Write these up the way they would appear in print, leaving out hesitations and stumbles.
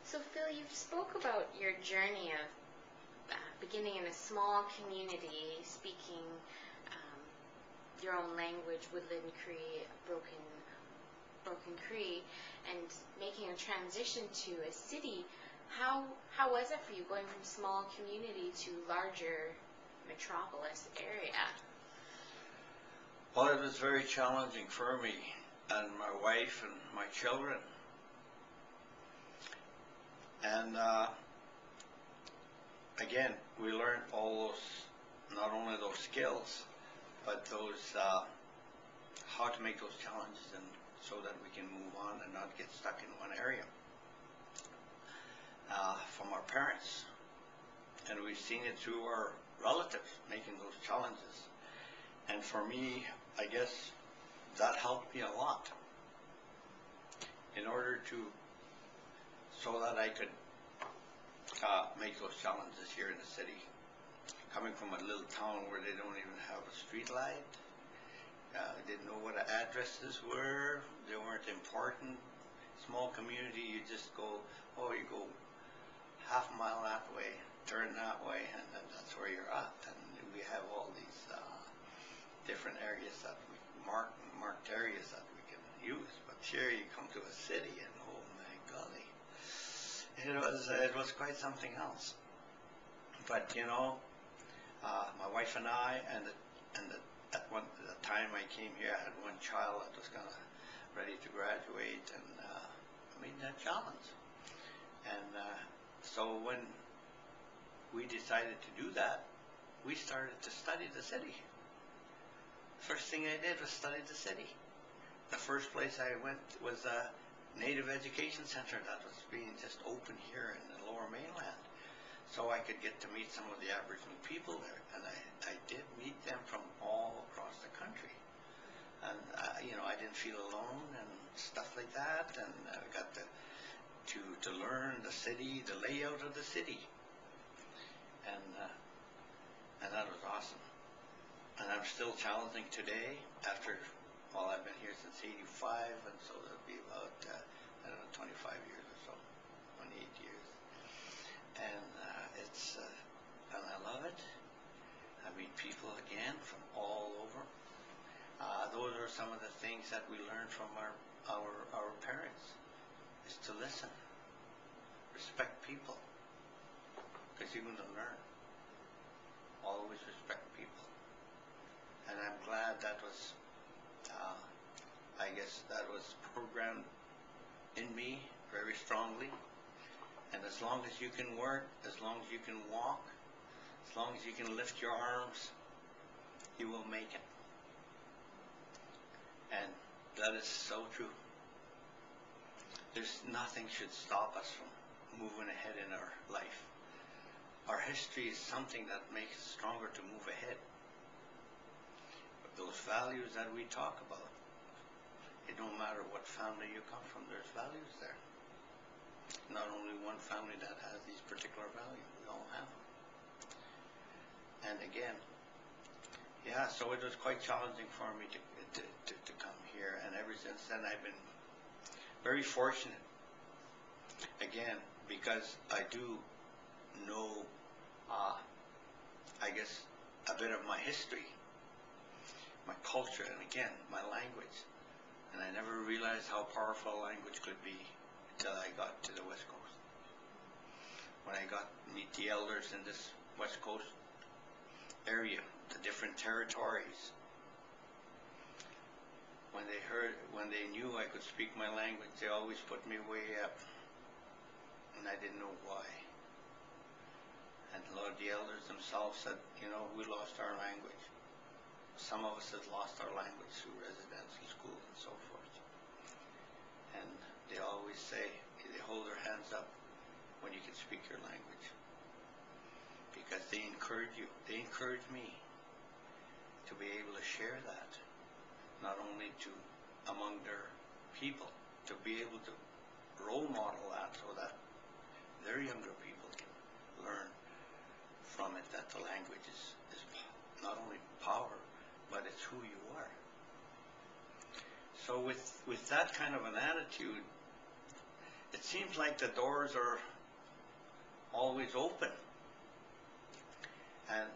So Phil, you spoke about your journey of beginning in a small community, speaking your own language, Woodland Cree, Broken Cree, and making a transition to a city. How was it for you going from small community to larger metropolis area? Well, it was very challenging for me and my wife and my children. And again, we learned all those, not only those skills, but those, how to make those challenges and so that we can move on and not get stuck in one area. From our parents. And we've seen it through our relatives making those challenges. And for me, I guess that helped me a lot in order to, so that I could make those challenges here in the city. Coming from a little town where they don't even have a street light, didn't know what the addresses were, they weren't important. Small community, you just go, oh, you go half a mile that way, turn that way, and then that's where you're at. And we have all these different areas that we marked areas that we can use. But here you come to a city, and oh my golly, it was quite something else. But you know, my wife and I, at the time I came here, I had one child that was ready to graduate, and I made that challenge. And so when we decided to do that, we started to study the city. First thing I did was study the city. The first place I went was a Native Education Center that was being just open here in the Lower Mainland. So I could get to meet some of the Aboriginal people there, and I did meet them from all across the country. And you know, I didn't feel alone and stuff like that, and I got to learn the city, the layout of the city, and that was awesome. And I'm still challenging today after, well, I've been here since '85, and so that'll be about, I don't know, 25 years or so, 28 years. And and I love it. I meet people again from all over. Those are some of the things that we learned from our parents, is to listen, respect people, because you're going to learn. Always respect people. And I'm glad that was, I guess that was programmed in me very strongly. And as long as you can work, as long as you can walk, as long as you can lift your arms, you will make it. And that is so true. There's nothing should stop us from moving ahead in our life. Our history is something that makes us stronger to move ahead. But those values that we talk about, it don't matter what family you come from, there's values there. Not only one family that has these particular values, we all have them. And again, yeah, so it was quite challenging for me to come here, and ever since then I've been very fortunate, again, because I do know, I guess, a bit of my history, my culture, and again, my language. And I never realized how powerful a language could be until I got to the West Coast. When I got to meet the elders in this West Coast area, the different territories, when they knew I could speak my language, they always put me way up, and I didn't know why. And a lot of the elders themselves said, you know, we lost our language. Some of us have lost our language through residential school and so forth. And they always say, they hold their hands up when you can speak your language, because they encourage you. They encourage me to be able to share that, not only to among their people, to be able to role model that so that their younger people can learn from it, that the language is not only power, but it's who you are. So with that kind of an attitude, it seems like the doors are always open. And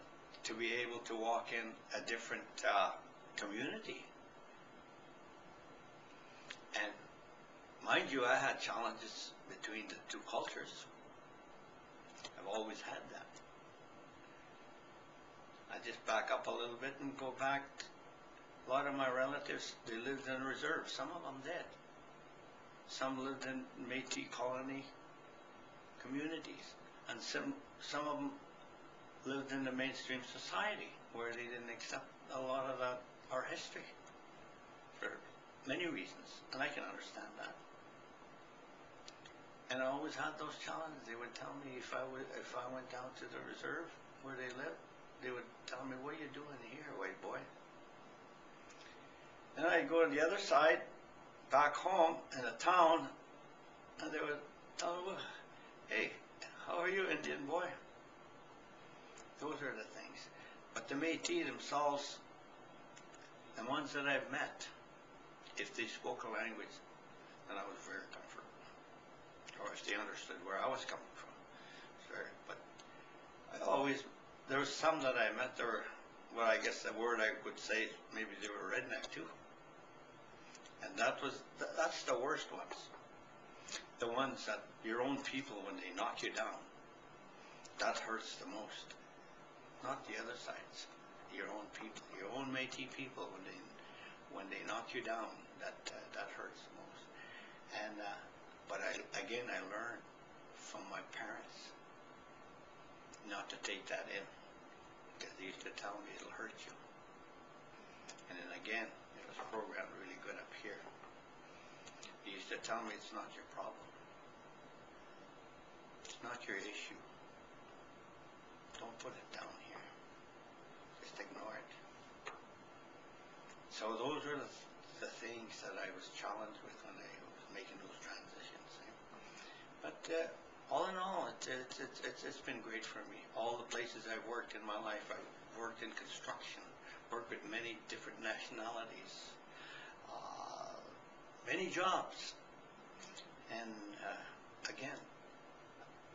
to be able to walk in a different community. And mind you, I had challenges between the two cultures. I've always had that. I just back up a little bit and go back. A lot of my relatives, they lived in reserves. Some of them did. Some lived in Métis colony communities. And some of them lived in the mainstream society where they didn't accept a lot of our history for many reasons. And I can understand that. And I always had those challenges. They would tell me if I went down to the reserve where they lived, they would tell me, "What are you doing here, white boy?" And I'd go to the other side, back home in a town, and they would tell me, "Well, hey, how are you, Indian boy?" Those are the things. But the Métis themselves, the ones that I've met, if they spoke a language, then I was very comfortable. Or if they understood where I was coming from. But I always, there was some that I met, there were, well, I guess the word I would say, maybe they were redneck too. And that's the worst ones. The ones that your own people, when they knock you down, that hurts the most. Not the other sides. Your own people, your own Métis people, when they knock you down, that hurts the most. And but I learned from my parents not to take that in, because they used to tell me it'll hurt you. And then again, it was programmed really good up here. They used to tell me it's not your problem. It's not your issue. Don't put it down here. Just ignore it. So those are the things that I was challenged with when I was making those transitions. But all in all, it's been great for me. All the places I've worked in my life, I've worked in construction, worked with many different nationalities, many jobs, and again,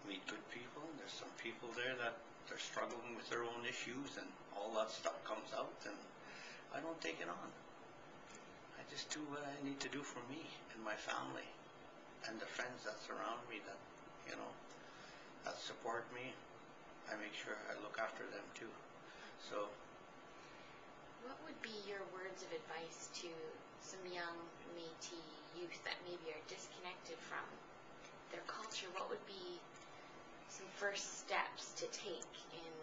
meet good people. There's some people there that they're struggling with their own issues, and all that stuff comes out, and I don't take it on. I just do what I need to do for me and my family and the friends that surround me, that, you know, that support me. I make sure I look after them too. So, what would be your words of advice to some young Métis youth that maybe are disconnected from their culture? What would be some first steps to take in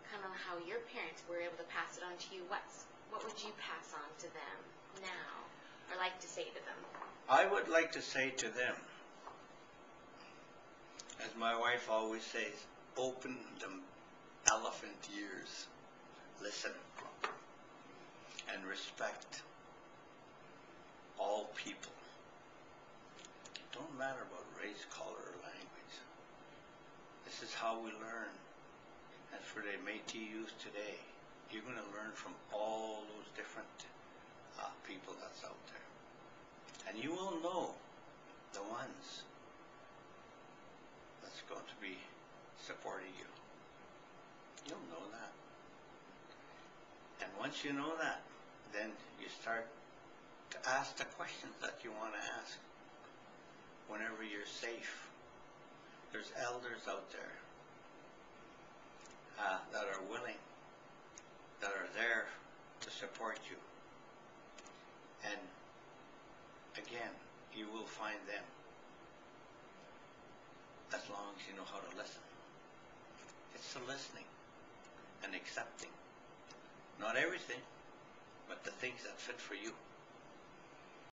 kind of how your parents were able to pass it on to you? What would you pass on to them now, or like to say to them? I would like to say to them, as my wife always says, open the elephant ears, listen, and respect all people. It don't matter about race, color, or language. This is how we learn. And for the Métis youth today, you're going to learn from all those different people that's out there. And you will know the ones that's going to be supporting you. You'll know that. And once you know that, then you start to ask the questions that you want to ask whenever you're safe. There's elders out there that are willing, that are there to support you. And again, you will find them as long as you know how to listen. It's the listening and accepting. Not everything, but the things that fit for you.